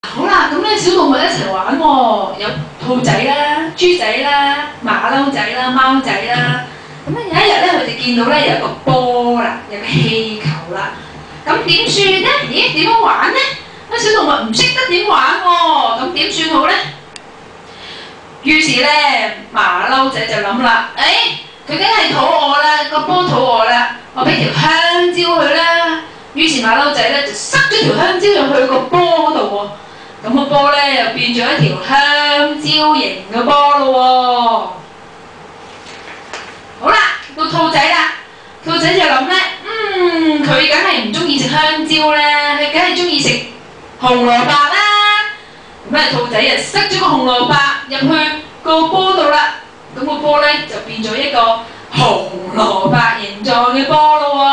好啦，咁咧小動物一齊玩喎，有兔仔啦、豬仔啦、馬騮仔啦、貓仔啦。咁咧有一日咧，佢哋見到咧有一個波啦，有個氣球啦。咁點算咧？咦，點樣玩咧？小動物唔識得點玩喎，咁點算好咧？於是咧，馬騮仔就諗啦，佢梗係肚餓啦，個波肚餓啦，我俾條香蕉佢啦。於是馬騮仔咧就塞咗條香蕉入去個波嗰度喎。咁個波咧又變咗一條香蕉形嘅波咯喎。好啦，到兔仔啦，兔仔就諗咧，佢梗係唔中意食香蕉啦，佢梗係中意食紅蘿蔔啦。咁咧兔仔就塞咗個紅蘿蔔入去個波度啦，咁個波咧就變咗一個紅蘿蔔形狀嘅波咯喎。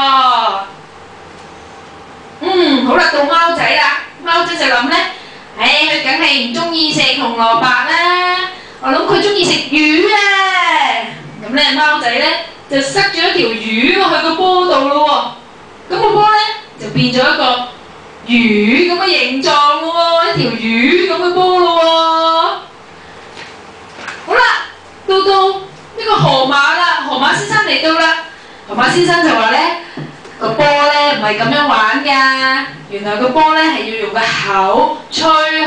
好啦，到貓仔啦，貓仔就諗咧。佢梗係唔中意食紅蘿蔔啦，我諗佢中意食魚啊！咁咧貓仔咧就塞咗一條魚落去個波度咯喎，咁個波咧就變咗一個魚咁嘅形狀咯喎，一條魚咁嘅波咯喎。好啦，到呢個河馬啦，河馬先生嚟到啦，河馬先生就話咧。個波咧唔係咁樣玩㗎，原來個波咧係要用個口吹佢，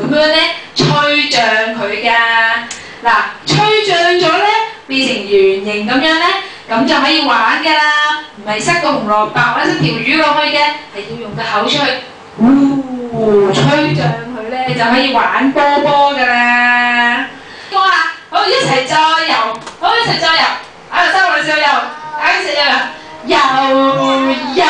咁樣咧吹脹佢㗎。嗱，吹脹咗咧變成圓形咁樣咧，咁就可以玩㗎啦。唔係塞個紅蘿蔔或者塞條魚落去嘅，係要用個口出去，吹脹佢咧就可以玩波波㗎啦。好啦，好一齊再游，好一齊再游，收我哋小游。一齊游，游游。